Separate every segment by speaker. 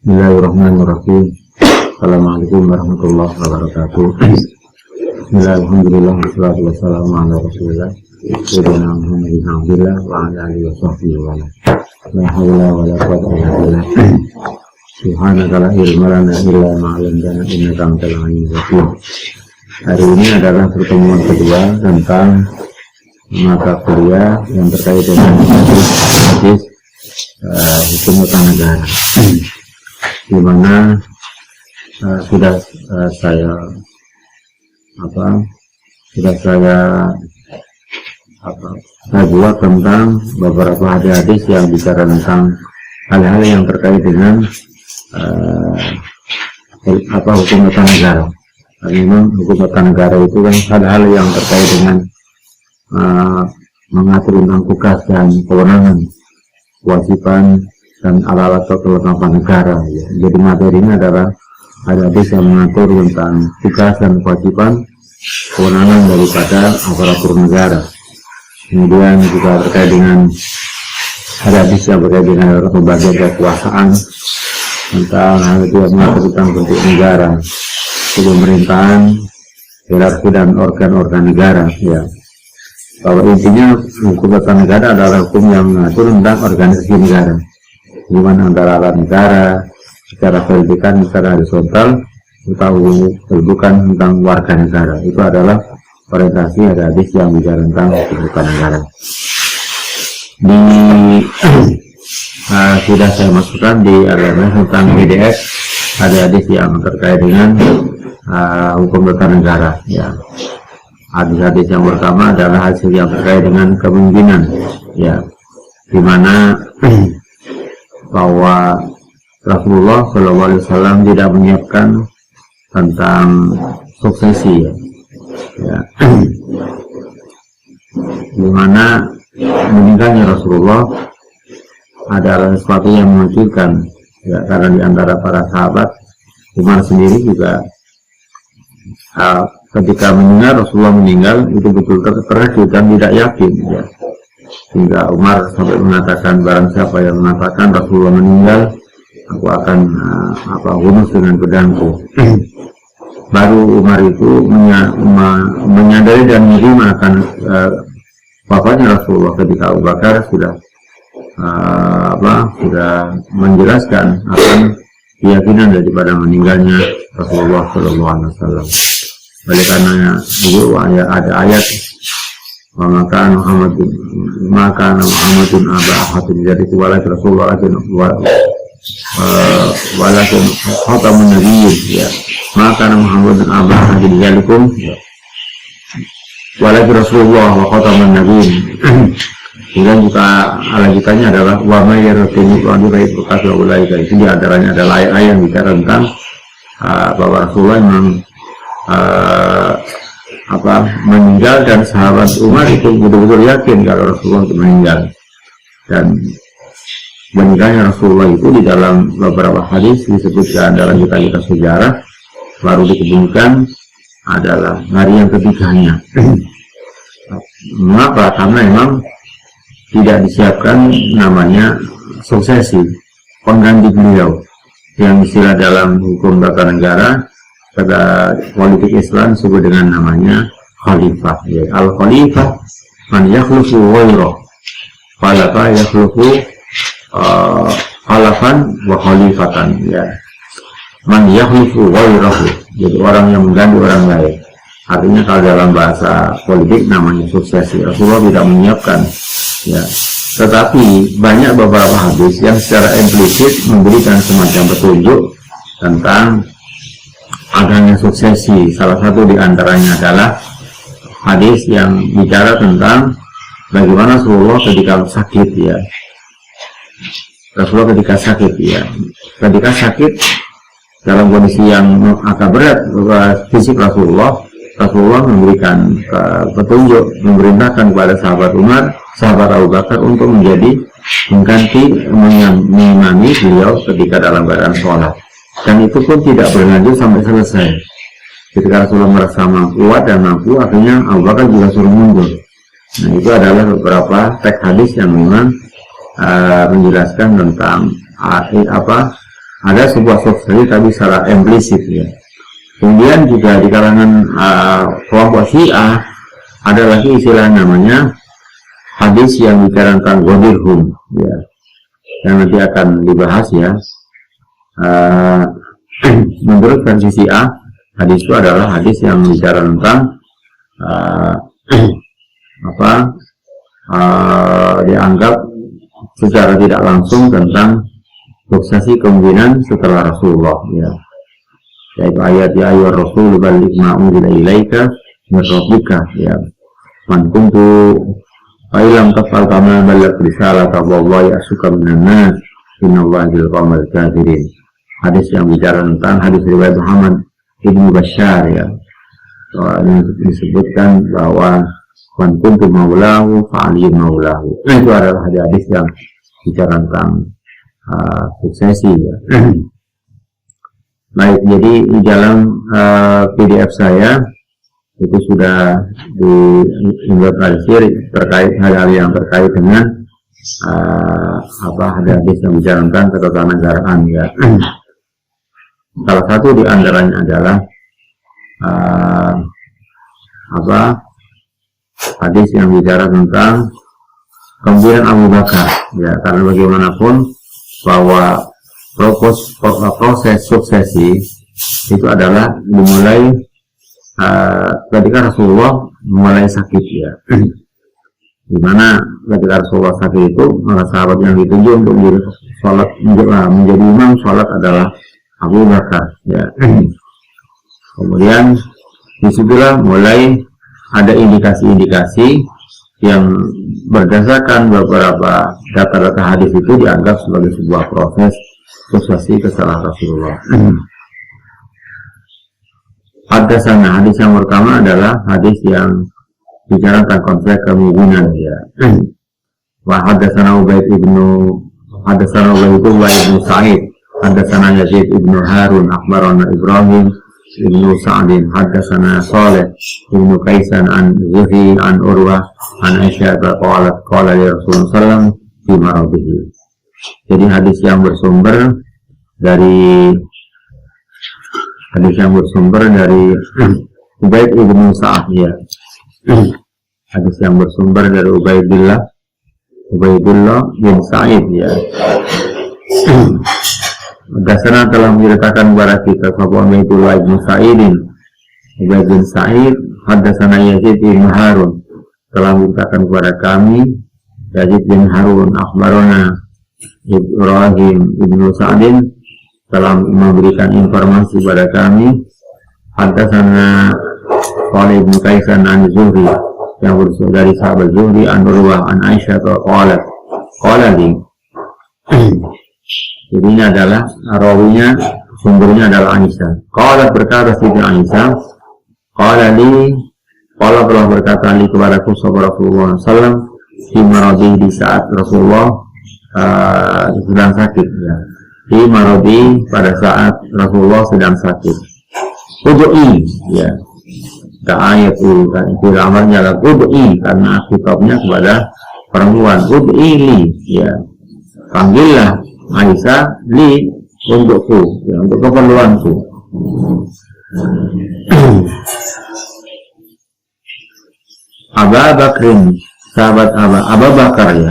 Speaker 1: Bismillahirrahmanirrahim. Assalamualaikum warahmatullahi wabarakatuh. Bismillahirrahmanirrahim. Wassalatu wassalamu ala Rasulillah Sayyidina Muhammadin abdillah wa ala alihi wa sahbihi wa la hawla wa la quwwata illa billah. Subhanaka la ilma lana illa ma 'allamtana innaka antal alimul hakim. Hari ini adalah pertemuan kedua tentang mata kuliah yang terkait dengan hadis hukum tata negara, di mana sudah saya buat tentang beberapa hadis yang bicara tentang hal-hal yang terkait dengan hukum tata negara. Memang hukum tata negara itu kan hal-hal yang terkait dengan mengatur tentang tugas dan kewenangan, kewajiban dan alat-alat kelengkapan negara. Ya. Jadi materinya adalah hadis yang mengatur tentang tugas dan kewajiban kewenangan daripada aparatur negara. Kemudian juga terkait dengan hadis yang berkait dengan pembagian kekuasaan, tentang hal itu yang mengatur tentang bentuk negara, pemerintahan, hierarki dan organ-organ negara. Ya. Bahwa intinya hukum tata negara adalah hukum yang mengatur tentang organisasi negara, di mana antara alat negara secara vertikal, secara horizontal, atau kedudukan tentang warga negara. Itu adalah orientasi hadis yang bicara tentang hukum tata negara. Sudah saya masukkan di LMS tentang PDF ada hadis yang terkait dengan hukum tata negara. Ya. Hadis-hadis yang pertama adalah hadis yang terkait dengan kepemimpinan, ya, di mana bahwa Rasulullah SAW tidak menyiapkan tentang suksesi, ya, di mana meninggalnya Rasulullah adalah sesuatu yang mengejutkan, ya, karena di antara para sahabat Umar sendiri juga ketika mendengar Rasulullah meninggal itu betul terkejut dan tidak yakin, ya. Sehingga Umar sampai mengatakan, barang siapa yang mengatakan Rasulullah meninggal, aku akan hunus dengan pedangku. Baru Umar itu menyadari dan menerima akan wafatnya Rasulullah ketika Abu Bakar sudah menjelaskan akan keyakinan daripada meninggalnya Rasulullah SAW. Oleh karenanya dulu ada ayat maka Muhammadun aba ahadin dari walakin Rasulullah walakin khatamun nabiyyin, ya, maka Muhammadun aba ahadin jalikum walakin Rasulullah wa khatamun nabiyyin. Kemudian juga lanjutannya adalah wa may yartini wa baik bekas wa ulaika. Itu di antaranya adalah ayat yang bicara tentang bahwa Rasulullah memang meninggal, dan sahabat Umar itu betul-betul yakin kalau Rasulullah itu meninggal. Dan meninggalnya Rasulullah itu di dalam beberapa hadis disebutkan dalam kitab sejarah, baru dikemukakan adalah hari yang ketiganya. Mengapa? Karena memang tidak disiapkan namanya suksesi, pengganti beliau, yang istilah dalam hukum tata negara pada politik Islam disebut dengan namanya khalifah, ya. Al-khalifah man yakhlufu ghairah falafa yakhlufu khalafan wa khalifatan, ya. Man yakhlufu ghairahu, jadi orang yang mengganti orang lain. Artinya kalau dalam bahasa politik namanya suksesi. Rasulullah tidak menyiapkan, ya. Tetapi banyak beberapa hadis yang secara implisit memberikan semacam petunjuk tentang adanya suksesi. Salah satu di antaranya adalah hadis yang bicara tentang bagaimana Rasulullah ketika sakit, ya. Rasulullah ketika sakit, ya. Ketika sakit dalam kondisi yang agak berat fisik Rasulullah memberikan petunjuk, memerintahkan kepada sahabat Umar, sahabat Abu Bakar untuk menjadi mengganti mengimami beliau ketika dalam keadaan sholat. Dan itu pun tidak berlanjut sampai selesai. Ketika Rasulullah merasa kuat dan mampu, akhirnya Abu Bakar juga suruh mundur. Nah, itu adalah beberapa teks hadis yang memang menjelaskan tentang ada sebuah substansi tapi secara implisit ya. Kemudian juga di kalangan kelompok Syiah ada lagi istilah namanya hadis yang bicara tentang godirhum ya, yang nanti akan dibahas ya. Menurut versi Syiah, hadis itu adalah hadis yang bicara tentang dianggap secara tidak langsung tentang suksesi kemungkinan setelah Rasulullah ya, yaitu ayat ya ayyuhar rasul balligh ma unzila ilaika min rabbika ya, man kuntu fa illam tafal kama balagh risalata wallahi ya'suka minan nas innallaha bil qawmil kafirin. Hadis yang bicara tentang hadis riwayat Muhammad Ibnu Bashar ya, soalnya disebutkan bahwa man kuntu maulahu fa aliyyun maulahu. Itu adalah hadis yang bicara tentang suksesi ya. Baik, jadi di dalam PDF saya itu sudah diinventarisir terkait hal-hal yang terkait dengan hadis yang bicara tentang ketatanegaraan ya. Salah satu di antaranya adalah hadis yang bicara tentang kemungkinan Abu Bakar ya, karena bagaimanapun bahwa proses suksesi itu adalah dimulai ketika Rasulullah mulai sakit ya, dimana ketika Rasulullah sakit itu maka sahabat yang ditunjuk untuk menjadi imam sholat adalah Abu Bakar ya. Kemudian disitulah mulai ada indikasi-indikasi yang berdasarkan beberapa data-data hadis itu dianggap sebagai sebuah proses suksesi setelah Rasulullah. Hadasana, hadis yang pertama adalah hadis yang bicara tentang konsep kemungkinan ya. Wa hadasana Ubaid ibnu Sa'id, hadasana Yazid ibnu Harun, akhbarana Ibrahim ibnu Sa'din, hadasana Saleh ibnu Kaisan an Zuhri an Urwah an Aisyah qalat qala li Rasulullah sallam fi maradihi. Jadi hadis yang bersumber dari Ubaid ibnu Sa'ad ya. Hadis yang bersumber dari Ubaidullah bin Sa'id ya. Dasarnya telah menceritakan kepada kita bahwa Ubaidullah bin Sa'idin Ubaid bin Sa'id hadasana Yazid bin Harun telah menceritakan kepada kami Yazid bin Harun akhbarona Ibrahim ibnu Sa'din telah memberikan informasi kepada kami hadasana Saleh bin Kaisan an Zuhri yang bersumber dari sahabat Zuhri an Urwah an Aisyah qala li. Jadi ini adalah rawinya, sumbernya adalah Aisyah. Qala berkata Siti Aisyah, qala telah berkata li kepada Rasulullah sallallahu di maradi di saat Rasulullah sedang sakit ya. Di maradi pada saat Rasulullah sedang sakit. Ud'i ya. Ayat itu amarnya adalah ud'i karena kitabnya kepada perempuan. Ud'i li ya. Panggillah Aisyah li untukku ya, untuk keperluanku. Abu Bakrin, sahabat Abu Bakar ya.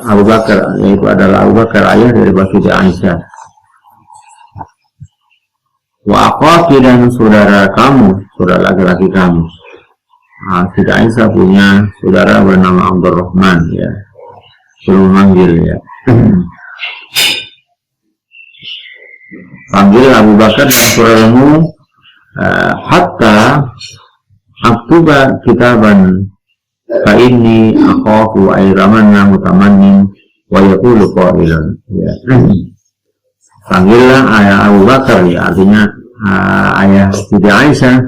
Speaker 1: Abu Bakar yaitu adalah Abu Bakar ayah dari Siti Aisyah. Wa akhwati dan saudara kamu, saudara laki-laki kamu. Siti Aisyah punya saudara bernama Abdurrahman ya. Belum manggil ya. Panggil Abu Bakar dan saudaramu hatta aktuba kitaban fa inni akhafu ayramanna mutamannin wa yaqulu qailan ya. Panggillah ayah Abu Bakar ya, artinya ayah Siti Aisyah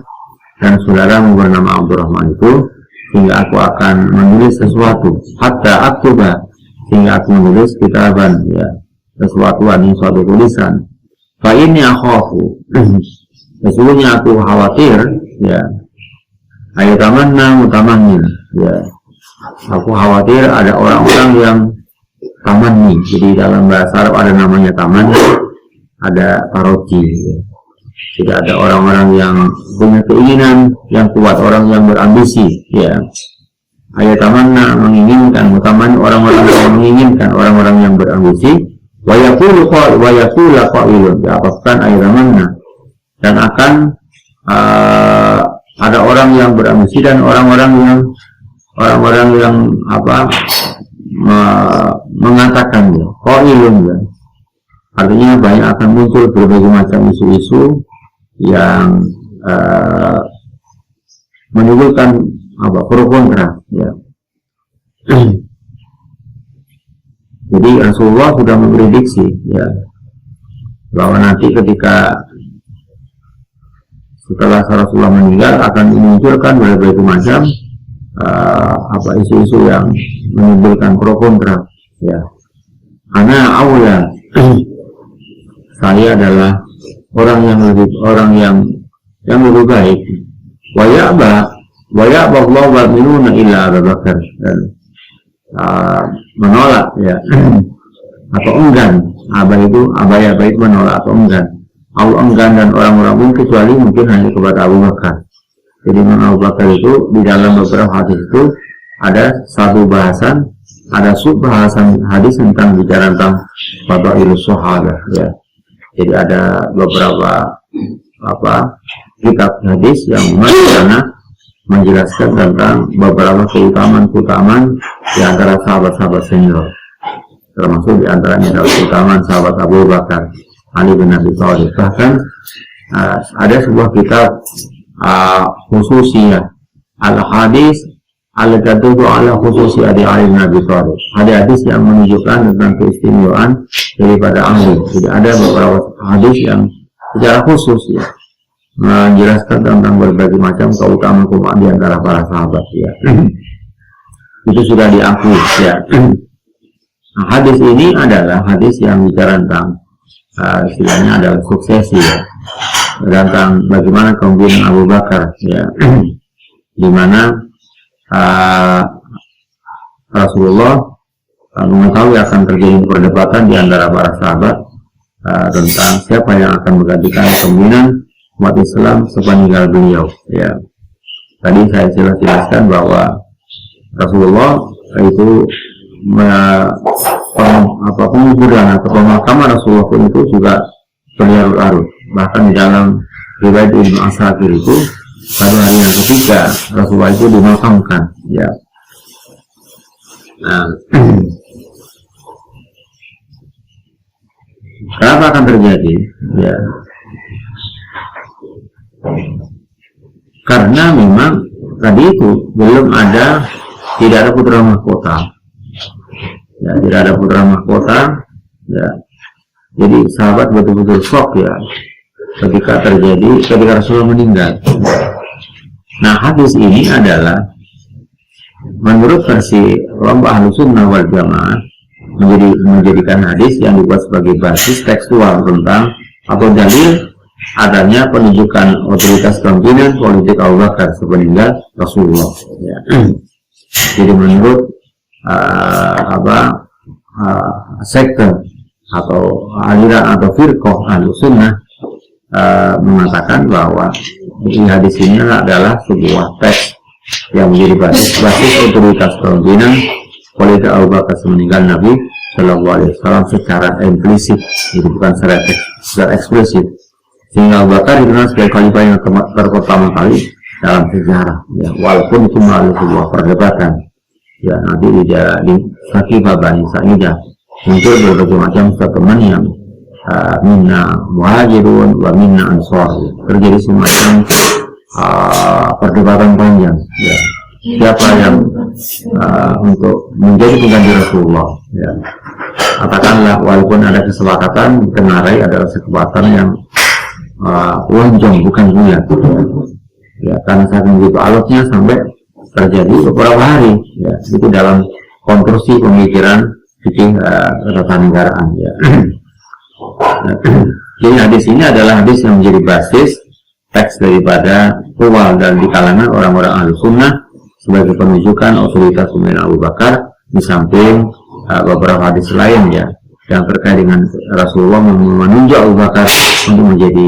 Speaker 1: dan saudaramu bernama Abdurrahman itu, sehingga aku akan menulis sesuatu hatta aktuba, sehingga aku menulis kitaban ya, sesuatu ini suatu tulisan. Fa inni akhafu, sesungguhnya aku khawatir ya, ayramanna mutamannin ya, aku khawatir ada orang-orang yang tamanni. Jadi dalam bahasa Arab ada namanya tamanni, ada paroji. Ya. Tidak ada orang-orang yang punya keinginan yang kuat, orang yang berambisi. Ya. Ayat tamanna menginginkan, utaman orang-orang yang menginginkan, orang-orang yang berambisi. Wa yaqulu qailun, diapapkan ayat tamanna, dan akan ada orang yang berambisi dan orang-orang yang mengatakan ya, qailun ya. Artinya banyak akan muncul berbagai macam isu-isu yang menimbulkan pro kontra ya. Jadi Rasulullah sudah memprediksi ya bahwa nanti ketika setelah Rasulullah meninggal akan dimunculkan berbagai macam isu-isu yang menimbulkan pro kontra ya. Ana aula saya adalah orang yang lebih baik. Wa ya'ba Allahu wal minuna illa Abu Bakar, dan menolak ya atau enggan. Aba itu menolak atau enggan. Allah enggan dan orang-orang pun kecuali mungkin hanya kepada Abu Bakar. Jadi Abu Bakar itu di dalam beberapa hadis itu ada satu bahasan, ada sub-bahasan hadis tentang bicara tentang fadailus sahabah ya. Jadi ada beberapa kitab hadis yang mana menjelaskan tentang beberapa keutamaan di antara sahabat-sahabat senior, termasuk di antaranya adalah keutamaan sahabat Abu Bakar, Ali bin Abi Thalib. Bahkan ada sebuah kitab khususiyah al-hadis al-gadudu ala khususi Ali bin Abi Thalib. Ada hadis yang menunjukkan tentang keistimewaan daripada Ali. Jadi ada beberapa hadis yang secara khusus ya menjelaskan tentang berbagai macam keutamaan di antara para sahabat ya. Itu sudah diakui ya. Nah, hadis ini adalah hadis yang bicara tentang istilahnya adalah suksesi ya, tentang bagaimana kepemimpinan Abu Bakar ya, di mana Rasulullah mengetahui akan terjadi perdebatan di antara para sahabat tentang siapa yang akan menggantikan kepemimpinan umat Islam sepeninggal beliau ya. Tadi saya jelaskan bahwa Rasulullah itu penguburan atau pemakaman Rasulullah pun itu juga berlarut-larut. Bahkan di dalam riwayat Ibnu Asakir itu pada hari yang ketiga Rasulullah itu dimakamkan ya. Nah, kenapa akan terjadi ya? Karena memang tadi itu tidak ada putra mahkota ya, tidak ada putra mahkota ya. Jadi sahabat betul-betul shock ya ketika Rasulullah meninggal. Nah, hadis ini adalah menurut versi kelompok Ahlussunnah wal Jamaah menjadikan hadis yang dibuat sebagai basis tekstual tentang atau dalil adanya penunjukan otoritas kepemimpinan politik Abu Bakar sepeninggal Rasulullah ya. Jadi menurut sekte atau aliran atau firqah Ahlussunnah mengatakan bahwa di hadis ini adalah sebuah teks yang menjadi basis otoritas kepemimpinan politik Abu Bakar sepeninggal Nabi Shallallahu Alaihi Wasallam secara implisit, jadi bukan secara eksplisit. Sehingga Abu Bakar dikenal sebagai khalifah yang pertama kali dalam sejarah ya, walaupun itu melalui sebuah perdebatan ya. Nanti di Sakifah Bani Sa'idah muncul berbagai macam statement yang minna muhajirun wa minna ansor, terjadi semacam perdebatan panjang ya, siapa yang untuk menjadi pengganti Rasulullah ya. Katakanlah walaupun ada kesepakatan, kenarai adalah kesepakatan yang lonjong bukan bulat ya, karena saking begitu alotnya sampai terjadi beberapa hari ya, itu dalam konstruksi pemikiran fikih ketatanegaraan ya. Jadi hadis ini adalah hadis yang menjadi basis teks daripada awal dan di kalangan orang-orang Ahlussunnah sebagai penunjukan otoritas pemimpinan Abu Bakar, di samping beberapa hadis lain ya yang terkait dengan Rasulullah menunjuk Abu Bakar untuk menjadi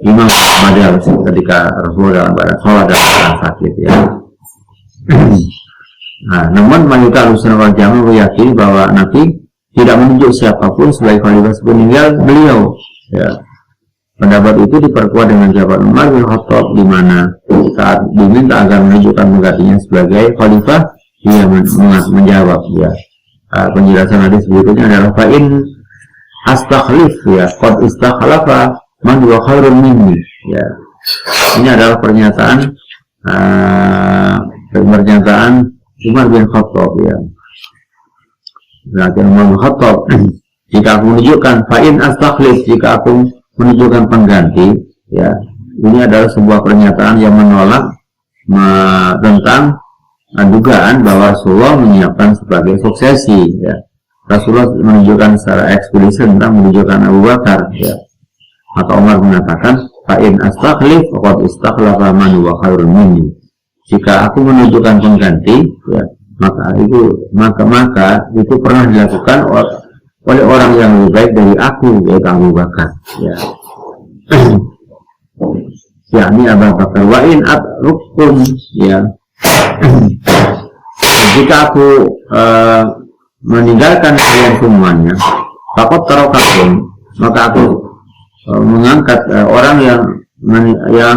Speaker 1: imam pada ketika Rasulullah dalam keadaan sholat dalam keadaan sakit ya. Nah, namun mayoritas Ahlussunnah wal Jamaah meyakini bahwa Nabi tidak menunjuk siapapun sebagai khalifah sepeninggal beliau ya. Pendapat itu diperkuat dengan jawaban Umar bin Khattab di mana saat diminta agar menunjukkan penggantinya sebagai khalifah, dia menjawab ya. Penjelasan hadis berikutnya adalah fa'in astakhlif ya qad istakhlafa man huwa khairun minni ya. Ini adalah pernyataan Umar bin Khattab ya. Berarti Umar bin Khattab jika aku menunjukkan fa'in astakhlif, jika aku menunjukkan pengganti ya, ini adalah sebuah pernyataan yang menolak tentang dugaan bahwa Rasulullah menyiapkan sebagai suksesi ya. Rasulullah menunjukkan secara eksplisit tentang menunjukkan Abu Bakar ya. Maka Umar mengatakan fa'in astakhlif faqad istakhlafa man huwa khairun minni, jika aku menunjukkan pengganti ya, maka itu pernah dilakukan oleh orang yang lebih baik dari aku, yaitu Abu Bakar ya. Yakni Abu Bakar wa in atrukum ya. Jika aku meninggalkan kalian semuanya, takut tarokakum, maka aku mengangkat orang yang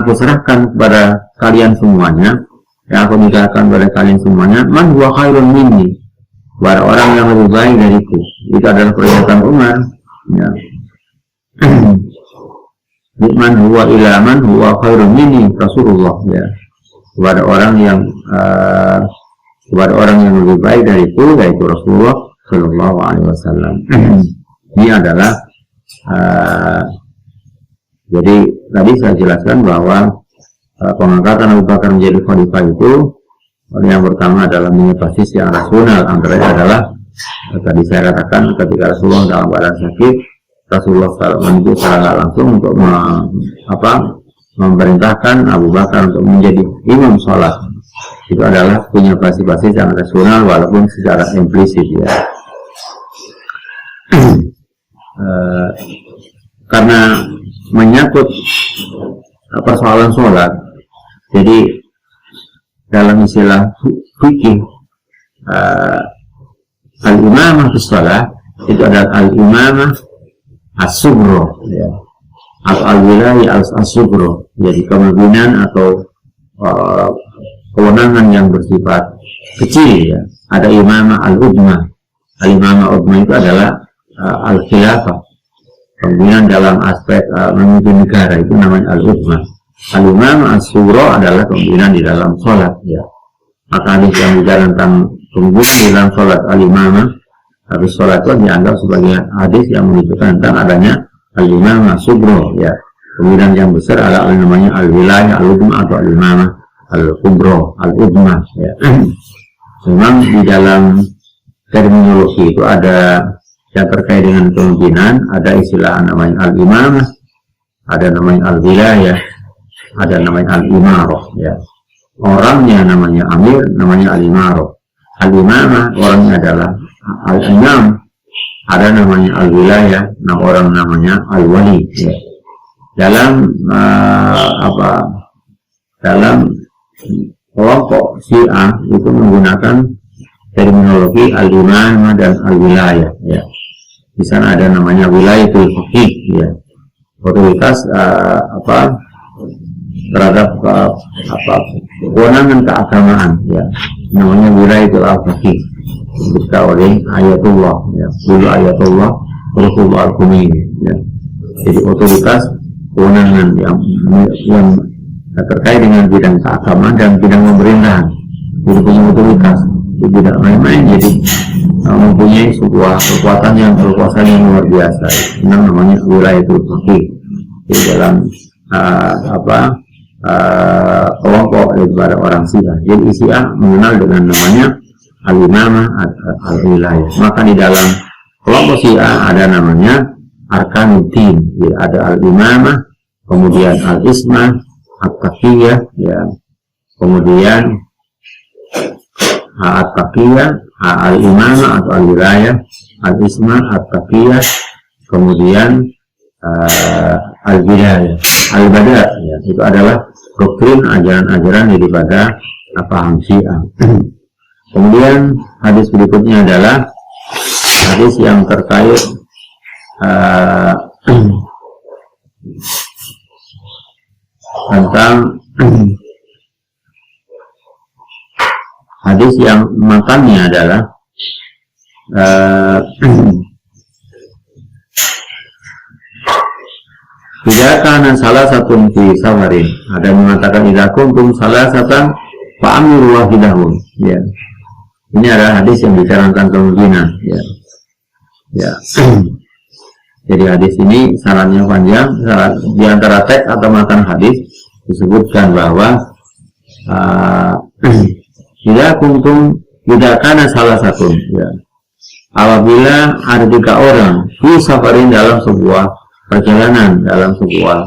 Speaker 1: aku serahkan kepada kalian semuanya, yang aku nikahkan kepada kalian semuanya, man huwa khairun minni, kepada orang yang lebih baik dariku. Itu adalah pernyataan Umar ya. Man huwa ila man huwa khairun minni Rasulullah ya, kepada orang yang lebih baik dariku, yaitu Rasulullah Shallallahu Alaihi Wasallam. Ini adalah jadi tadi saya jelaskan bahwa pengangkatan Abu Bakar menjadi khalifah itu yang pertama adalah basis yang rasional, antaranya adalah tadi saya katakan ketika Rasulullah dalam keadaan sakit, Rasulullah menunjuk secara langsung untuk memerintahkan Abu Bakar untuk menjadi imam sholat. Itu adalah punya basis-basis yang rasional walaupun secara implisit ya. Karena menyangkut persoalan sholat, jadi dalam istilah fikih al-imamah fi shalah itu adalah al-imamah as-sughra ya, atau al-wilayah as-sughra, jadi kepemimpinan atau kewenangan yang bersifat kecil ya. Ada imamah al-udmah. Al-imamah al-udmah itu adalah al-khilafah, kepemimpinan dalam aspek memimpin negara, itu namanya al-udmah. Al-imamah as-sughra adalah kepemimpinan di dalam sholat ya. Maka hadis yang bicara tentang kepemimpinan di dalam sholat al-imamah habis sholat itu dianggap sebagai hadis yang menunjukkan tentang adanya al-imamah as-sughra ya. Kepemimpinan yang besar adalah namanya al-wilayah al-udmah atau al-imamah al-kubra, al-udmah ya. Memang di dalam terminologi itu ada yang terkait dengan kepemimpinan, ada istilah namanya al-imamah, ada namanya al-wilayah, ada namanya al-imarah ya. Orangnya namanya amir, namanya al-imarah. Al-imamah orangnya adalah al-imam, ada namanya al-wilayah, orang namanya al-wali ya. Dalam dalam kelompok Syiah itu menggunakan terminologi al-imamah dan al-wilayah ya. Di sana ada namanya wilayatul faqih ya, otoritas terhadap kewenangan keagamaan ya, namanya wilayatul faqih, diberikan oleh ayatullah ya, dulu ayatullah Rasulullah al-Khomeini ya. Jadi otoritas kewenangan yang terkait dengan bidang keagamaan dan bidang pemerintahan, jadi punya otoritas, itu tidak main-main, jadi mempunyai sebuah kekuasaan yang luar biasa. Ini namanya wilayatul faqih di dalam kelompok daripada orang Syiah. Jadi Syiah mengenal dengan namanya al-imamah al-wilayah. Maka di dalam kelompok Syiah ada namanya arkanuddin, ya, ada al-imamah, kemudian al-ismah, at-taqiyah ya, kemudian at-taqiyah, al-imamah atau al-wilayah, al-isma, at-taqiyah, kemudian al-bidayah, al-bada, ya, itu adalah doktrin ajaran-ajaran daripada paham Syiah. Kemudian hadis berikutnya adalah hadis yang terkait tentang hadis yang makannya adalah tidak karena salah satu di safarin, ada yang mengatakan idza kuntum salasatan fa amiru wahidahum, ya. Ini adalah hadis yang bicara tentang kemungkinan, ya. Ya. Jadi hadis ini sarannya panjang, di antara teks atau matan hadis disebutkan bahwa tidak karena salah satu, ya. Apabila ada 3 orang di safarin dalam sebuah perjalanan, dalam sebuah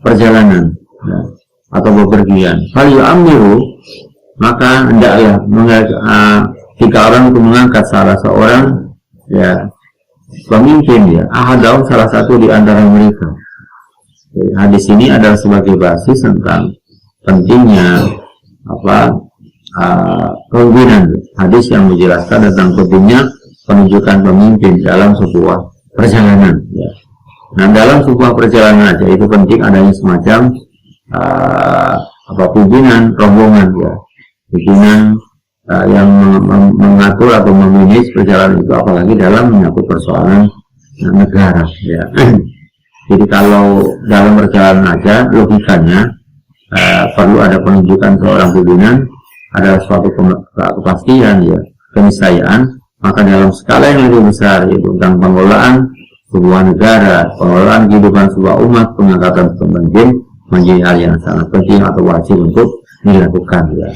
Speaker 1: perjalanan, ya, atau bepergian, fal yu'ammiru, maka hendaklah 3 orang itu mengangkat salah seorang, ya, pemimpin, ya, ahadahum, salah satu di antara mereka. Jadi, hadis ini adalah sebagai basis tentang pentingnya kepemimpinan. Hadis yang menjelaskan tentang pentingnya penunjukan pemimpin dalam sebuah perjalanan, ya. Nah, dalam sebuah perjalanan aja itu penting adanya semacam pimpinan rombongan, ya, pimpinan yang mengatur atau memanage perjalanan itu, apalagi dalam menyangkut persoalan negara, ya. Jadi kalau dalam perjalanan aja logikanya perlu ada penunjukan seorang pimpinan, ada suatu kepastian, ya, keniscayaan. Maka dalam skala yang lebih besar, yaitu tentang pengelolaan sebuah negara, pengelolaan kehidupan sebuah umat, pengangkatan pemimpin menjadi hal yang sangat penting atau wajib untuk dilakukan, ya.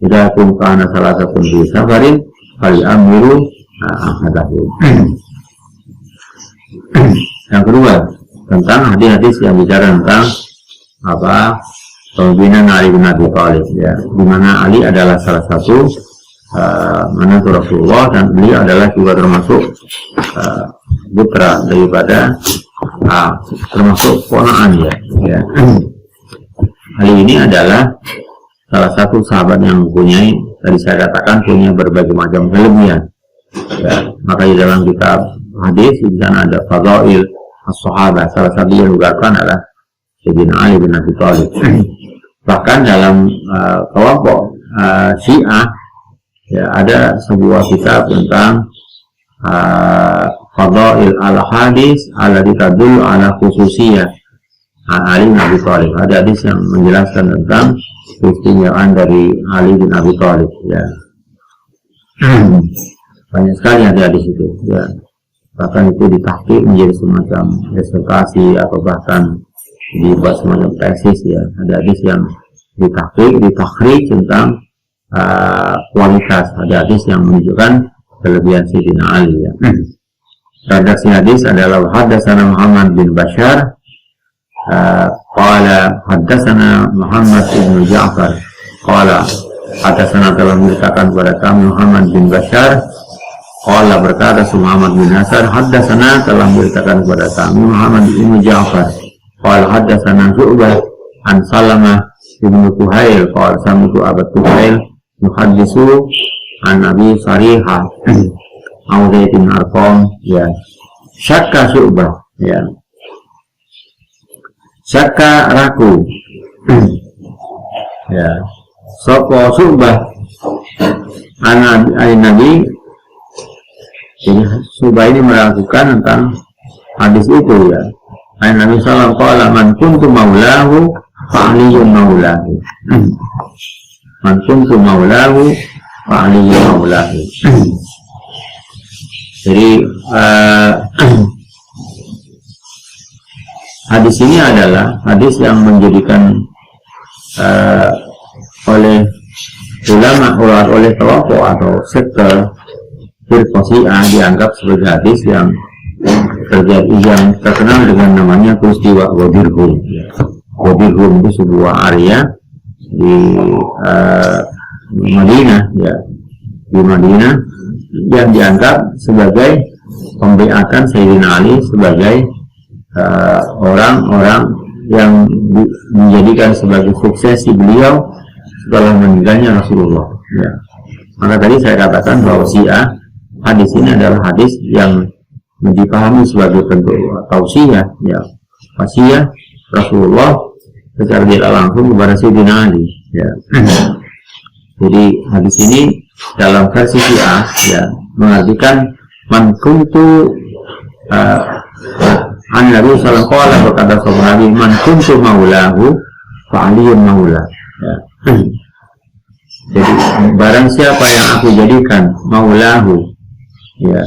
Speaker 1: Tidak pun karena salah satu di safarin kali amiru ahadahu. Yang kedua, tentang hadis-hadis yang bicara tentang kepemimpinan Ali bin Abi Thalib, ya, di mana Ali adalah salah satu menantu Rasulullah, dan beliau adalah juga termasuk putra daripada termasuk ponakan, ya. Ali ini adalah salah satu sahabat yang mempunyai, tadi saya katakan, punya berbagai macam kelebihan, ya. Maka di dalam kitab hadis di sana ada Fadail as-Sahabah, salah satu yang diugatkan adalah Sayyidina Ali bin Abi Thalib. Bahkan dalam kelompok Syiah, ya, ada sebuah kitab tentang Fadail al-Hadis alladzi tadullu ala khususiyah Ali bin Abi Thalib. Ada hadis yang menjelaskan tentang keistimewaan dari Ali bin Abi Thalib, ya. Banyak sekali ada hadis itu, ya. Bahkan itu ditahqiq menjadi semacam disertasi atau bahkan dibuat semacam tesis, ya. Ada hadis yang ditahqiq, ditakhrij tentang kualitas. Ada hadis yang menunjukkan kelebihan Sayyidina Ali, ya. Redaksi hadis adalah haddatsana Muhammad bin Bashar qala haddatsana Muhammad bin Ja'far qala haddatsana, telah menceritakan kepada kami Muhammad bin Bashar, qala berkata Muhammad bin Nasar, haddatsana, telah menceritakan kepada kami Muhammad bin Ja'far, qala haddatsana Syu'bah an Salamah bin Tuhail qala sami'tu Abu Tuhail muhaddisu an Abi Sarihah Zaid bin Arqam, ya. Syakka Syu'bah, ya. Syakka ragu, ya. Sapa Syu'bah anak Nabi. Jadi Syu'bah ini meragukan tentang hadis itu, ya. Nabi sallallahu alaihi wasallam, man kuntu maulahu fa aliyun maulahu. Man kuntu maulahu fa aliyun maulahu. Jadi hadis ini adalah hadis yang menjadikan oleh ulama, oleh kelompok atau sektor Firqah Syiah dianggap sebagai hadis yang terjadi, yang terkenal dengan namanya peristiwa Ghadir Hum. Ghadir Hum itu sebuah area di Madinah, ya, di Madinah, yang dianggap sebagai pembeatan Sayyidina Ali sebagai orang-orang yang menjadikan sebagai suksesi beliau setelah meninggalnya Rasulullah. Ya. Maka tadi saya katakan bahwa Syiah hadis ini adalah hadis yang dipahami sebagai bentuk tausiah, ya, wasiat Rasulullah secara tidak langsung kepada Sayyidina Ali. Ya. Jadi hadis ini dalam versi Syiah ya mengartikan man kuntu an Nabi sallallahu alaihi wasallam berkata sahabat Nabi man kuntu maulahu fa aliyun maula. Ya. Jadi barang siapa yang aku jadikan maulahu, ya,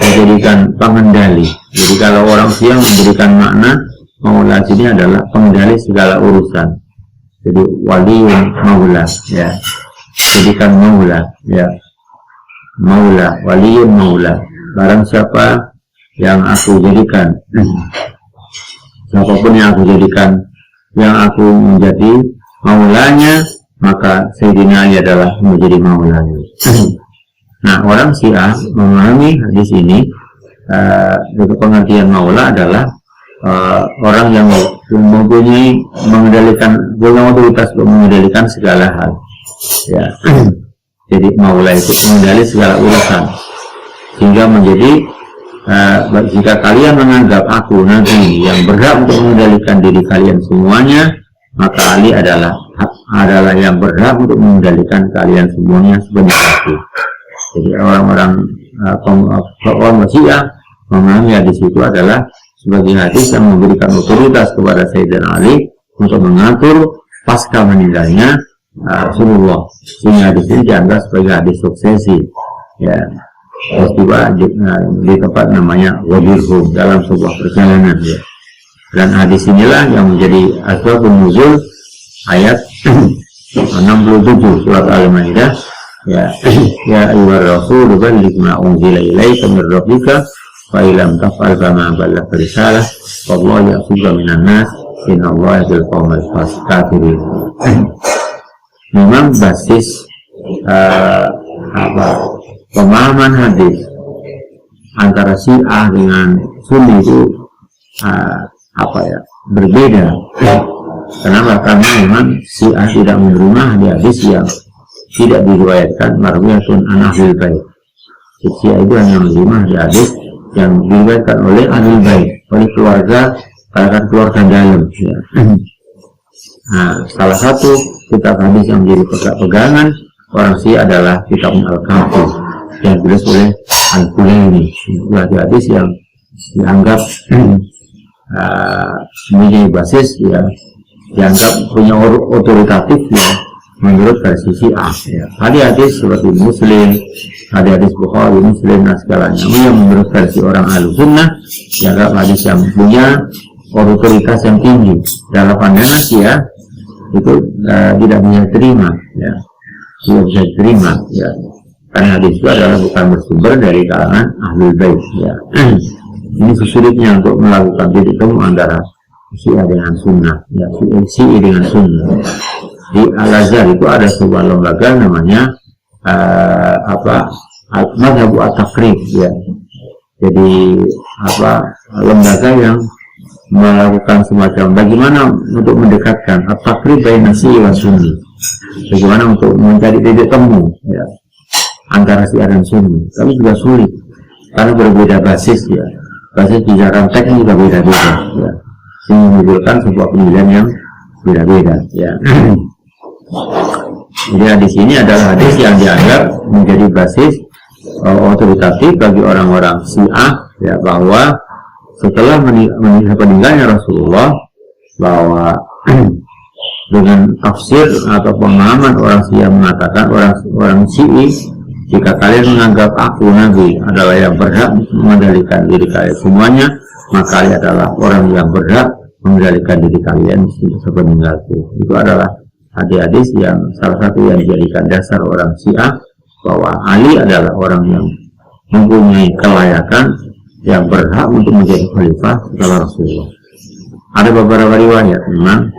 Speaker 1: menjadikan pengendali. Jadi kalau orang Syiah memberikan makna maula sini adalah pengendali segala urusan. Jadi waliyun maula, ya, jadikan maula, ya, maula, waliyun maula. Barang siapa yang aku jadikan, siapapun yang aku jadikan, yang aku menjadi maulanya, maka Sayyidina Ali adalah menjadi maulanya. Nah, orang Syiah memahami hadis ini, untuk pengertian maula adalah orang yang mempunyai mengendalikan, punya otoritas untuk mengendalikan segala hal. Ya. Jadi maula itu mengendali segala urusan, sehingga menjadi jika kalian menganggap aku nanti yang berhak untuk mengendalikan diri kalian semuanya, maka Ali adalah yang berhak untuk mengendalikan kalian semuanya sebenarnya aku. Jadi orang-orang Syiah memahami hadis itu adalah sebagai hadis yang memberikan otoritas kepada Sayyidina Ali untuk mengatur pasca meninggalnya Rasulullah, sehingga hadis ini dianggap sebagai hadis suksesi, ya, peristiwa di tempat namanya Wadirhum dalam sebuah perjalanan, ya. Dan hadis inilah yang menjadi asbabun nuzul ayat 67 surat Al-Maidah, ya, ya ayyuhar rasul balligh ma unzila ilaika min rabbika fa illam taf'al fama ballaghta risalah wallahu ya'simuka minan nas innallaha yahdi al-qaumal fasiqin. Memang basis pemahaman hadis antara Syiah dengan Sunni itu berbeda. Kenapa? Karena memang Syiah tidak menerima hadis yang tidak diriwayatkan marwiyatun an ahlil bait. Syiah itu hanya menerima hadis yang diriwayatkan oleh ahlul bait, oleh keluarga dalam, ya. Nah, salah satu kitab hadis yang menjadi pegangan orang Syiah adalah kitab Al-Kahfi yang ditulis oleh Al-Kulaini. Itu hadis yang dianggap mempunyai basis, ya, dianggap punya otoritatif, ya, menurut versi Syiah, ya. Hadis seperti Muslim, hadis Bukhari, Muslim, dan segalanya yang menurut versi orang Ahlussunnah dianggap hadis yang punya otoritas yang tinggi. Dalam pandangan Syiah itu tidak bisa terima, ya, tidak bisa terima, ya, karena hadis itu adalah bukan bersumber dari kalangan Ahlul Bait, ya. Ini sulitnya untuk melakukan titik temu antara Syiah dengan Sunnah, ya, Syiah dengan Sunnah. Di Al-Azhar itu ada sebuah lembaga namanya Madhabu At-Taqrib, ya. Jadi lembaga yang melakukan semacam bagaimana untuk mendekatkan At-Taqrib baina Syiah dan Sunni, bagaimana untuk mencari titik temu, ya, antara Syiah dan Sunni. Tapi juga sulit karena berbeda basis, ya, basis bicara teknik juga beda-beda, ya, sehingga menimbulkan sebuah penilaian yang beda-beda, ya. Jadi hadis ini adalah hadis yang dianggap menjadi basis otoritatif bagi orang-orang Syiah, ya, bahwa setelah meninggalnya Rasulullah, bahwa dengan tafsir atau pemahaman orang Syiah mengatakan orang Syiah, jika kalian menganggap aku Nabi adalah yang berhak mengendalikan diri kalian semuanya, maka kalian adalah orang yang berhak mengendalikan diri kalian sepeninggalku. Itu adalah hadis-hadis yang salah satu yang dijadikan dasar orang Syiah, bahwa Ali adalah orang yang mempunyai kelayakan, yang berhak untuk menjadi khalifah setelah Rasulullah. Ada beberapa riwayat memang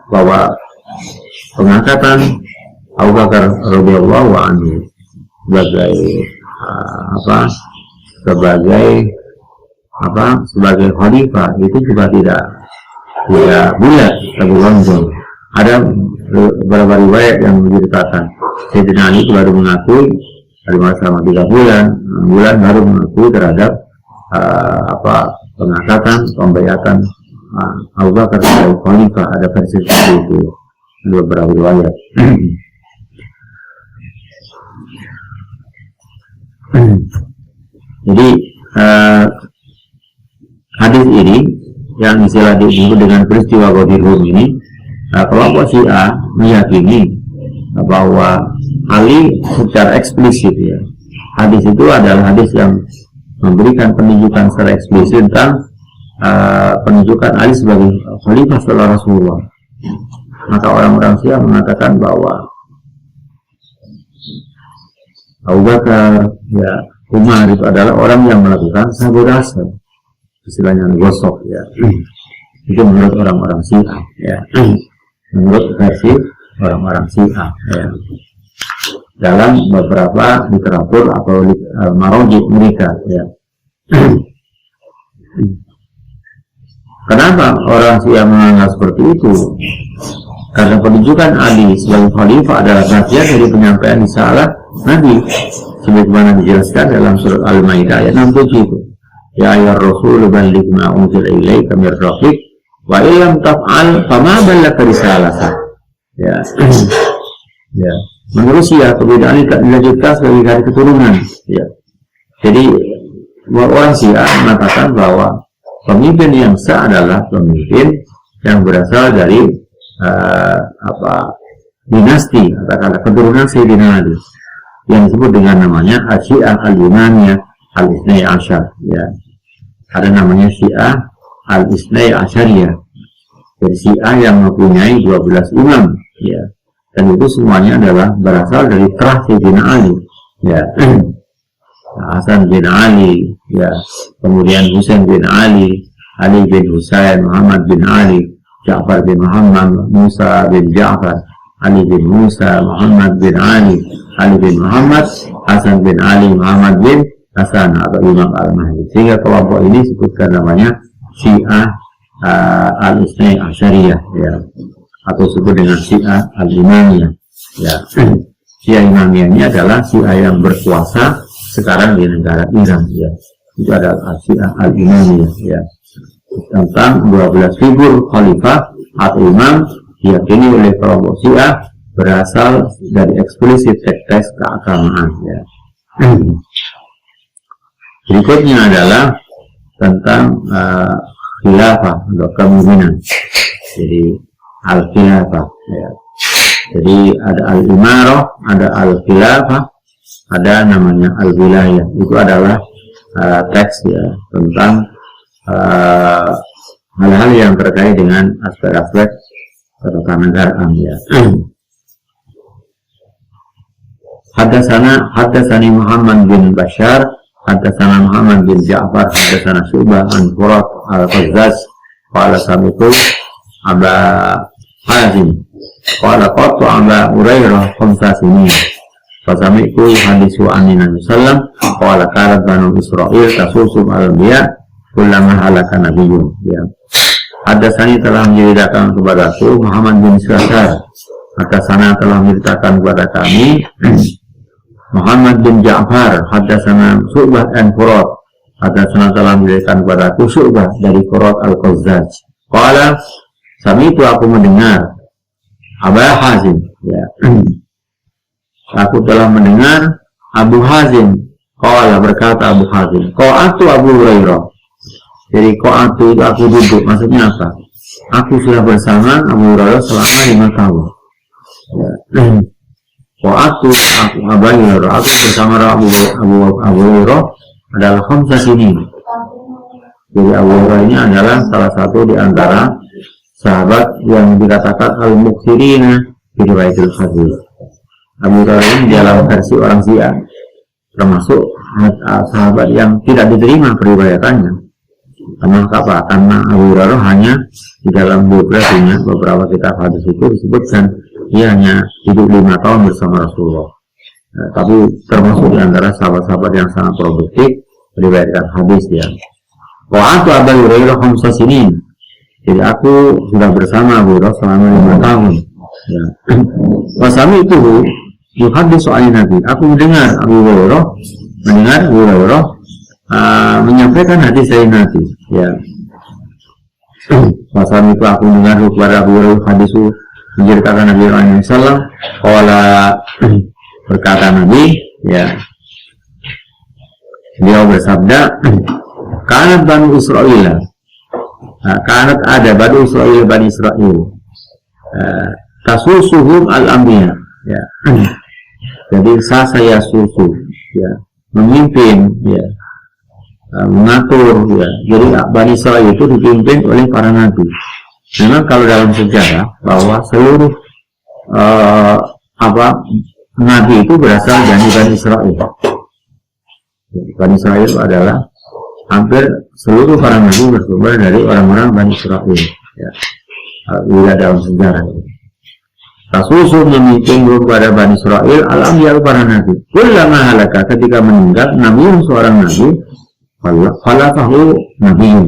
Speaker 1: bahwa pengangkatan Abu Bakar radhiyallahu anhu sebagai sebagai khalifah itu juga tidak bulat tapi lonjong. Ada beberapa riwayat yang menceritakan Sayyidina Ali baru mengakui dari selama 3 bulan baru mengakui terhadap pengangkatan pembayatan Abu Bakar sebagai khalifah. Ada versi seperti itu, beberapa riwayat. Jadi hadis ini yang istilah disebut dengan peristiwa Ghadir Hum ini, kelompok Syiah meyakini bahwa Ali secara eksplisit ya, hadis itu adalah hadis yang memberikan penunjukan secara eksplisit tentang penunjukan Ali sebagai khalifah setelah Rasulullah. Maka orang-orang Syiah mengatakan bahwa Abu Bakar, ya, Umar itu adalah orang yang melakukan sabotase, istilahnya gosok, ya. Itu menurut orang-orang Syiah, ya. Menurut versi orang-orang Syiah, ya. Dalam beberapa literatur atau marojik mereka, ya. Kenapa orang Syiah menganggap seperti itu? Karena penunjukan Ali sebagai khalifah adalah bagian dari penyampaian risalah Nabi, sebagaimana dijelaskan dalam surat Al-Maidah ayat 67 itu. Ya ayyuhar rasul balligh ma unzila ilaika mir rabbik wa illam taf'al fama ballaghta risalata. Ya. Ya. Menurut Syiah perbedaan ini tak dilanjutkan sebagai garis keturunan. Ya. Jadi orang Syiah mengatakan bahwa pemimpin yang sah adalah pemimpin yang berasal dari dinasti katakanlah keturunan Sayyidina Ali yang disebut dengan namanya Syiah al-Imamiyah al-Isnai Asyar, ya. Ada namanya Syiah al-Isnai Asyariyah, jadi Syiah yang mempunyai 12 imam, ya. Dan itu semuanya adalah berasal dari terah Sayyidina Ali, ya. Hasan bin Ali, ya, kemudian Husain bin Ali, Ali bin Husain, Muhammad bin Ali, Ja'far bin Muhammad, Musa bin Ja'far, Ali bin Musa, Muhammad bin Ali, Ali bin Muhammad, Hasan bin Ali, Muhammad bin Hasan atau Imam Al-Mahdi. Sehingga kelompok ini disebutkan namanya Syiah al-Isnai Asyariyah, ya, atau disebut dengan Syiah al-Imamiyah, ya. Syiah Imamiyah ini adalah Syiah yang berkuasa sekarang di negara Iran, ya. Itu adalah Syiah al-Imamiyah, ya. Tentang 12 figur khalifah atau imam diyakini oleh kelompok Syiah berasal dari eksplisit teks keagamaan, ya. Berikutnya adalah tentang khilafah atau kepemimpinan. Jadi al-khilafah, ya. Jadi ada al-imarah, ada al-khilafah, ada namanya al-wilayah. Itu adalah teks, ya, tentang hal-hal yang terkait dengan aspek-aspek ketatanegaraan, ya. Haddatsani Muhammad bin Bashar, haddatsana Muhammad bin Ja'far, haddatsana Syu'bah an Furat al-Qazzaz, qala sami'tu Aba Hazim, qala qattu Aba Hurairah 5 sinin. Fasami'tu hadisu an-Nabi sallam, qala qalat Banu Israil tasusum al-anbiya kullama halaka nabiyyun, ya. Haddatsani telah menceritakan kepadaku Muhammad bin Bashar, haddatsana telah menceritakan kepada kami Muhammad bin Ja'far, haddatsana Syu'bah an Furat, haddatsana telah menceritakan kepadaku Syu'bah dari Furat al-Qazzaz. Qala sami'tu, aku mendengar Abu Hazim, ya. Aku telah mendengar Abu Hazim. Qala, berkata Abu Hazim, qa'atu Abu Hurairah. Jadi qa'atu itu aku duduk, maksudnya apa? Aku sudah bersama Abu Hurairah selama 5 tahun. Ya. Qa'atu aku Abu Hurairah, aku bersama Abu Hurairah adalah 5 sinin. Jadi Abu Hurairah ini adalah salah satu di antara sahabat yang dikatakan al-mukthirina fi riwayatil hadis. Abu Hurairah ini dalam versi orang Syiah termasuk sahabat yang tidak diterima periwayatannya. Karena apa? Karena Abu Hurairah hanya di dalam biografinya beberapa kitab hadis itu disebutkan dia hanya hidup 5 tahun bersama Rasulullah. Tapi termasuk di antara sahabat-sahabat yang sangat produktif meriwayatkan hadis ya. Wa'atu Abu Hurairah khamsa sinin. Jadi aku sudah bersama Abu Hurairah selama 5 tahun. Ya. Wasami itu yuhadis soal Nabi. Aku mendengar Abu Hurairah menyampaikan hadis dari Nabi. Ya. Wasami itu aku mendengar kepada Abu Hurairah hadis menceritakan Nabi SAW. Qala berkata Nabi, ya. Beliau bersabda, kanat Bani Israel. Kanat ada Bani Israel. Tasusuhum al-anbiya. Ya. Jadi saya susu, ya, memimpin, ya, mengatur, ya. Jadi Bani Israel itu dipimpin oleh para nabi. Memang kalau dalam sejarah bahwa seluruh nabi itu berasal dari Bani Israel. Bani Israel adalah hampir seluruh para nabi bersumber dari orang-orang Bani Israel. Ya. Bila dalam sejarah itu. Rasul memimpin kepada Bani Israel al-anbiya para nabi. Kullama halaka ketika meninggal nabi seorang nabi, falafahu nabiyun,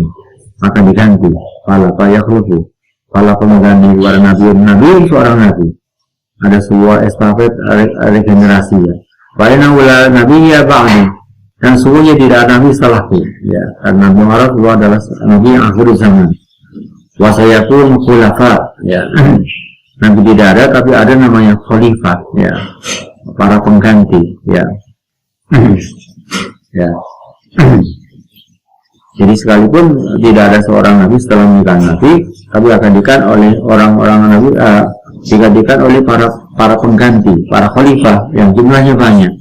Speaker 1: maka diganti. Falafa yakhlufu. Falafa mengganti para nabi seorang nabi. Ada sebuah estafet regenerasi ya. Baina wala nabiyya ba'di. Dan sungguhnya tidak ada nabi setelahku. Ya, karena Muhammad adalah nabi yang akhir zaman. Wa sayakun khulafa. Ya. Nabi tidak ada, tapi ada namanya khalifah, ya, para pengganti, ya, ya. Jadi sekalipun tidak ada seorang nabi setelah meninggal nabi, tapi akan digantikan oleh orang-orang nabi, digantikan oleh para pengganti, para khalifah yang jumlahnya banyak.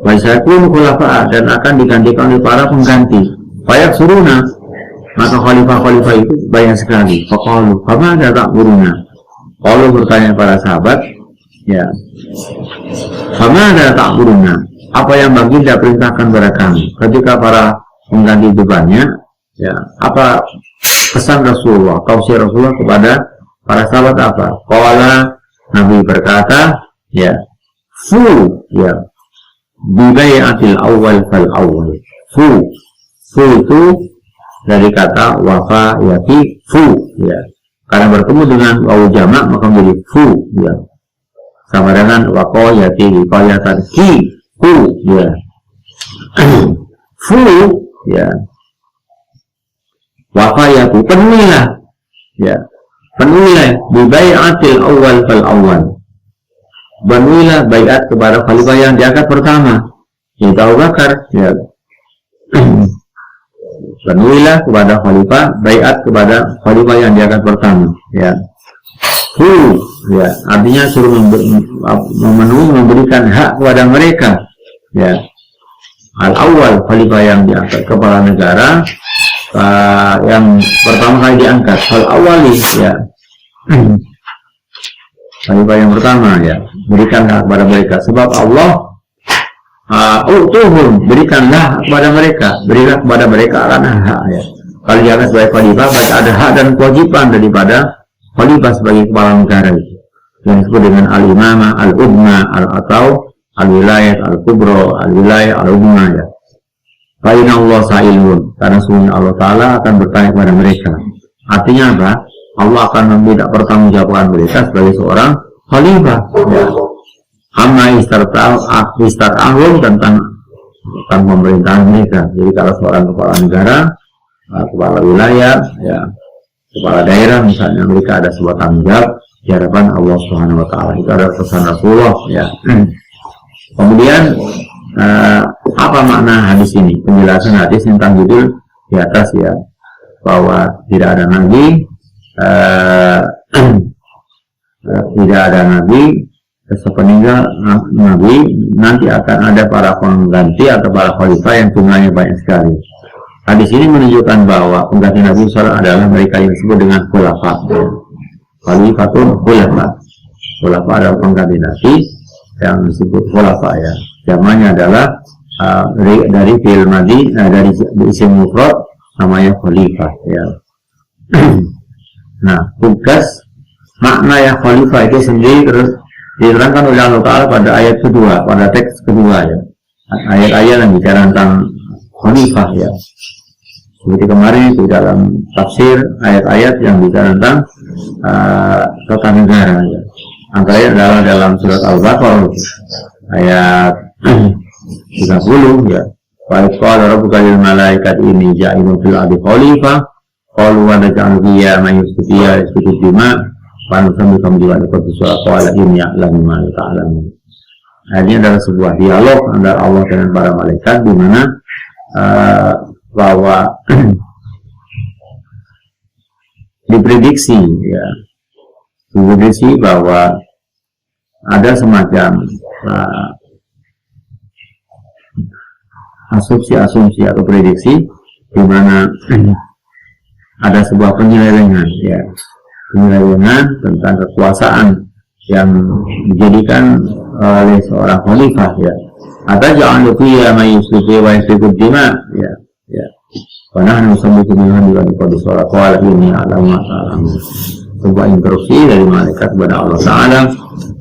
Speaker 1: Waisakun khulafa dan akan digantikan oleh para pengganti. Banyak suruna, maka khalifah-khalifah itu banyak sekali. Faqalu, fama ada tak buruna. Kalau bertanya para sahabat, ya, sama ada tak burungnya, apa yang baginda perintahkan kepada kami? Ketika para pengganti itu banyak, ya, apa pesan Rasulullah, tausiah Rasulullah kepada para sahabat apa? Qala Nabi berkata, ya, ya, bibai'atil awal fal awal. Fu itu dari kata wafa yati ya. Karena bertemu dengan wawu jamak maka menjadi fu, ya. Sama dengan waqo yati qiyatan ki fu, ya. Fu, ya. Wafa yatu penuhilah, ya. Penuhilah bi bai'atil awal fal awal. Penuhilah baiat kepada khalifah yang diangkat pertama, yaitu Abu Bakar, ya. Penuhilah kepada khalifah, baiat kepada khalifah yang diangkat pertama, ya. Ya, artinya suruh memenuhi, memberikan hak kepada mereka, ya. Al-awwal khalifah yang diangkat kepala negara, yang pertama kali diangkat, al-awwali, ya. Khalifah yang pertama, ya, berikan hak kepada mereka. Sebab Allah berikanlah kepada mereka, berilah kepada mereka karena hak, ya. Kalau diangkat sebagai khalifah, berarti ada hak dan kewajiban daripada khalifah sebagai kepala negara itu, yang disebut dengan al-imamah, al-udma, atau al-wilayat, al-kubro, al-wilayat, al-udma, ya. Fa'inna Allah sa'ilun, karena sungguh Allah Ta'ala akan bertanya kepada mereka. Artinya apa? Allah akan meminta pertanggungjawabkan mereka sebagai seorang khalifah, ya. Amma istar'ahum tentang pemerintahan mereka. Jadi kalau seorang kepala negara, kepala wilayah, ya, kepala daerah misalnya, mereka ada sebuah tanggung jawab di hadapan Allah Subhanahu wa Ta'ala. Itu adalah pesan Rasulullah, ya. Kemudian apa makna hadis ini? Penjelasan hadis tentang judul di atas, ya, bahwa tidak ada nabi, tidak ada nabi sepeninggal nabi, nanti akan ada para pengganti atau para khalifah yang jumlahnya banyak sekali. Hadis ini menunjukkan bahwa pengganti Nabi SAW adalah mereka yang disebut dengan khulafa. Khalifatun khulafa. Khulafa adalah pengganti Nabi yang disebut khulafa, ya. Jamannya adalah dari fi'il madhi, dari isim mufrad namanya khalifah, ya. Nah, tugas makna ya khalifah itu sendiri terus diterangkan oleh Allah Ta'ala pada ayat kedua, pada teks kedua ya. Ayat-ayat yang bicara tentang khalifah ya. Seperti kemarin itu dalam tafsir ayat-ayat yang bicara tentang tata negara ya. Antaranya adalah dalam surat Al-Baqarah ayat 30 ya. Wa qala rabbuka lil malaikati inni ja'ilun fil ardi khalifah qalu wa naj'alu fiha man yusfiku fiha yasfiku dima wa nusammikum bi wa'dikum surat qala inni ya'lamu ma la ta'lamun. Ini adalah sebuah dialog antara Allah dengan para malaikat di mana bahwa diprediksi ya, diprediksi bahwa ada semacam asumsi atau prediksi di mana ada sebuah penyelewengan ya, penyelewengan tentang kekuasaan yang dijadikan oleh seorang khalifah ya. Ada jangan lupa ya mayusfi wa yasfiku dima ya. Ya, karena nusabbihu bihamdihi wa nuqaddisu wa qala inni a'lamu ma ta'lamun. Sebuah instruksi dari malaikat kepada Allah Ta'ala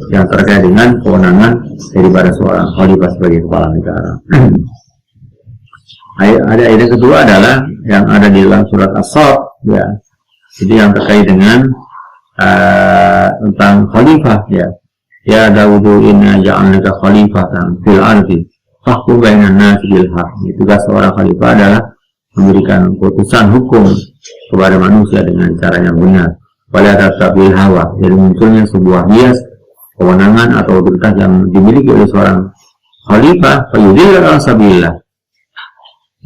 Speaker 1: yang terkait dengan kewenangan daripada seorang khalifah sebagai kepala negara. Ayat kedua adalah yang ada di dalam surat As-Saff ya. Jadi yang terkait dengan tentang khalifah ya. Ya Dawudu inna ja'alnaka khalifatan fil ardi fahkum bainan nasi bil haq. Tugas seorang khalifah adalah memberikan putusan hukum kepada manusia dengan cara yang benar. Wala tattabil hawa. Jadi munculnya sebuah bias kewenangan atau otoritas yang dimiliki oleh seorang khalifah fayudillu an sabilillah.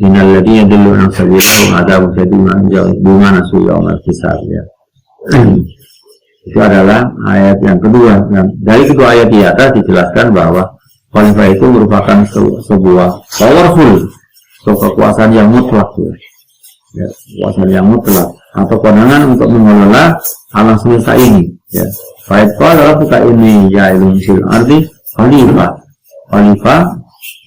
Speaker 1: Innal ladzina yadullu an sabilillah adzabun syadidun bima nasu yaumal hisab ya. Itu adalah ayat yang kedua. Dari kedua ayat di atas dijelaskan bahwa khalifah itu merupakan sebuah powerful, kekuasaan yang mutlak ya, kekuasaan yang mutlak atau kewenangan untuk mengelola alam semesta ini ya. Baik kalau kita ini ja'ilun fil ardi khalifah. Khalifah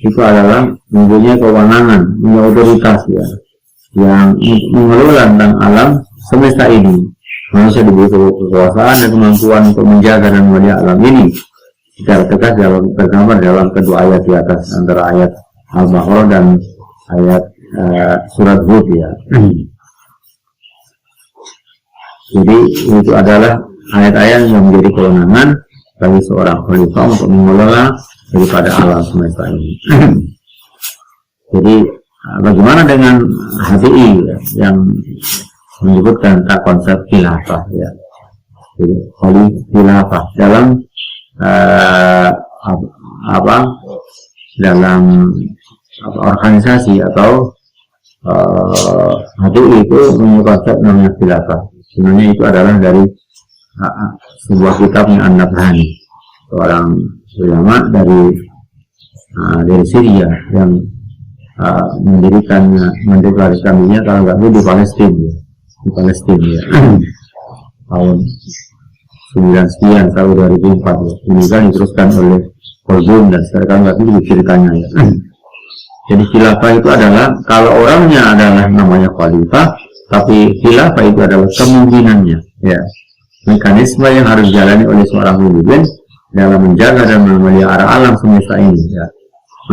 Speaker 1: itu adalah mempunyai kewenangan, mempunyai otoritas ya, yang mengelola tentang alam semesta ini. Manusia diberi kekuasaan dan kemampuan untuk menjaga dan memelihara alam ini. Secara tegas tergambar dalam kedua ayat di atas antara ayat Al-Baqarah dan ayat surat Hud ya. Jadi itu adalah ayat-ayat yang menjadi kewenangan bagi seorang khalifah untuk mengelola daripada alam semesta ini. Jadi bagaimana dengan HTI ya, yang menyebutkan tentang konsep khilafah ya. Jadi khilafah dalam dalam organisasi atau HTI itu punya konsep namanya khilafah. Sebenarnya itu adalah dari sebuah kitabnya An-Nabhani, seorang ulama dari Syria yang mendeklarasikan dirinya kalau nggak di Palestina ya. Tahun 9 sekian tahun 2004 ya. Ini kan diteruskan oleh Kolbun dan sekarang nggak itu ceritanya ya. Jadi khilafah itu adalah kalau orangnya adalah namanya khalifah, tapi khilafah itu adalah kemungkinannya ya. Mekanisme yang harus dijalani oleh seorang pemimpin dalam menjaga dan memelihara alam semesta ini ya.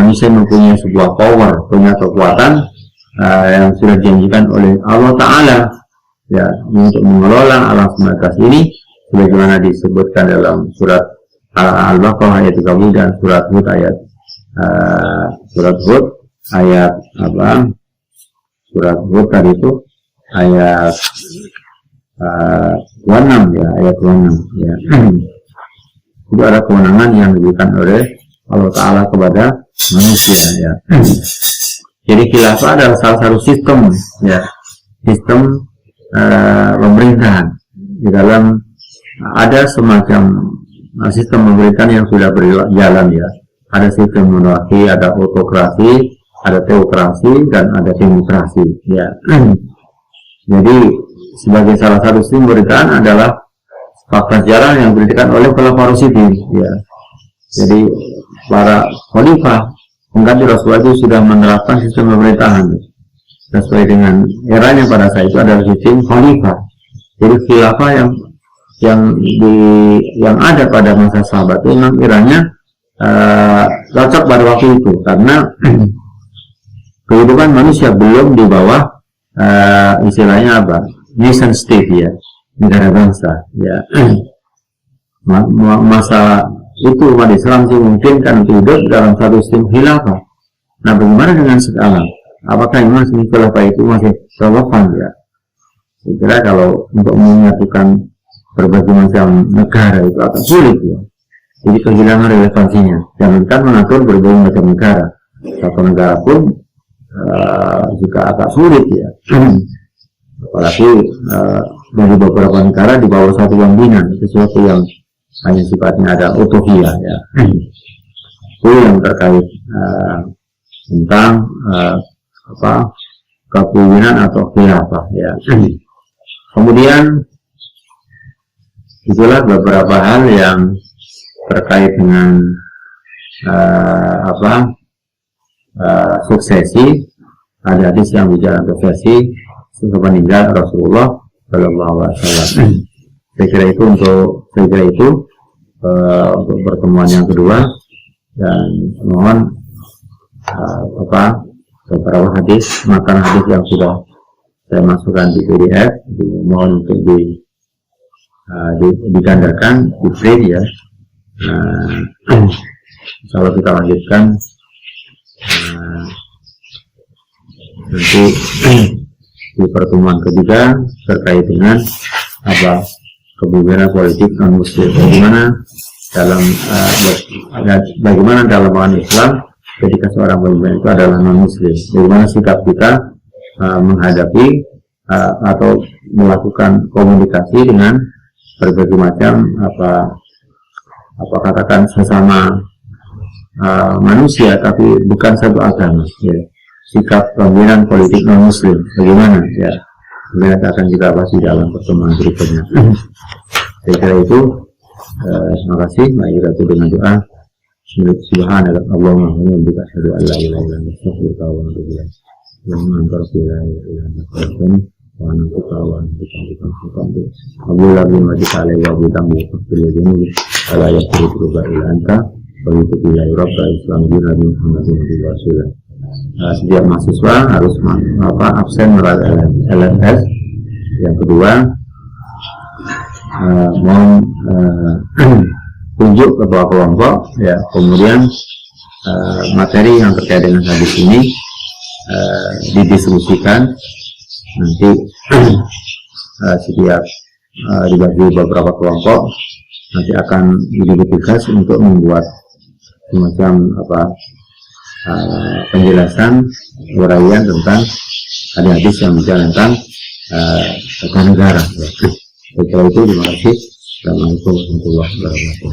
Speaker 1: Manusia mempunyai sebuah power, punya kekuatan yang sudah dijanjikan oleh Allah Ta'ala ya, untuk mengelola alam semesta ini sebagaimana disebutkan dalam surat Al-Baqarah ayat 30 dan surat Hud ayat surat Hud tadi itu ayat 26 ya, ayat 26 ya. Itu ada kewenangan yang diberikan oleh Allah Ta'ala kepada manusia ya. Jadi khilafah adalah salah satu sistem ya, sistem pemerintahan. Di dalam ada semacam sistem pemerintahan yang sudah berjalan ya. Ada sistem monarki, ada autokrasi, ada teokrasi, dan ada demokrasi ya. Jadi sebagai salah satu sistem pemerintahan adalah fakta sejarah yang diberikan oleh Khulafaur Rasyidin ya. Jadi para khalifah pengganti Rasulullah itu sudah menerapkan sistem pemerintahan sesuai dengan eranya pada saat itu adalah sistem khalifah. Jadi khilafah yang yang ada pada masa sahabat itu memang kiranya cocok pada waktu itu, karena kehidupan manusia belum di bawah istilahnya apa, nation state ya, negara bangsa ya. Masa itu umat Islam sih mungkin kan hidup dalam satu sistem khilafah. Nah, bagaimana dengan sekarang? Apakah memang sistem khilafah itu masih relevan ya? Saya kira kalau untuk menyatukan berbagai macam negara itu akan sulit ya. Jadi kehilangan relevansinya. Jangankan mengatur berbagai macam negara, satu negara pun juga agak sulit ya. Apalagi dari beberapa negara di bawah satu pimpinan, sesuatu yang hanya sifatnya ada utopia ya. Itu yang terkait tentang kepemimpinan atau khilafah ya. Kemudian itulah beberapa hal yang terkait dengan suksesi. Ada hadis yang bicara suksesi setelah meninggal Rasulullah Shallallahu Alaihi Wasallam. Saya kira itu untuk pertemuan yang kedua, dan mohon beberapa hadis, matan hadis yang sudah saya masukkan di PDF, mohon untuk digandakan di print ya. Kalau kita lanjutkan nanti di pertemuan ketiga terkait dengan kepemimpinan politik non muslim, bagaimana dalam pemahaman Islam ketika seorang pemimpin itu adalah non muslim, bagaimana sikap kita menghadapi atau melakukan komunikasi dengan berbagai macam katakan sesama manusia tapi bukan satu agama ya. Sikap pemimpinan politik non muslim bagaimana ya, kita akan kita bahas di dalam pertemuan berikutnya. Saya kira itu. Terima kasih. Mari kita tutup dengan doa. Subhanallah, Allahumma hamdika asyhadu an la ilaha illa anta astaghfiruka wa atubu ilaik. Allahumma anta rabbi la ilaha illa anta khalaqtani wa ana abduka wa anta rabbi. Alhamdulillah bima ta'ala wa bi tambi fil dunya wa la yaghfiru illa anta wa yutubu ila rabbil islam bi nabi Muhammadin rasulullah. Setiap mahasiswa harus absen LMS. Yang kedua, mohon tunjuk ketua kelompok ya. Kemudian materi yang terkait dengan hadis ini didiskusikan nanti setiap dibagi beberapa kelompok, nanti akan diberi tugas untuk membuat semacam penjelasan uraian tentang hadis yang bicara tentang tata negara ya. Setelah itu terima kasih. Assalamualaikum warahmatullahi wabarakatuh.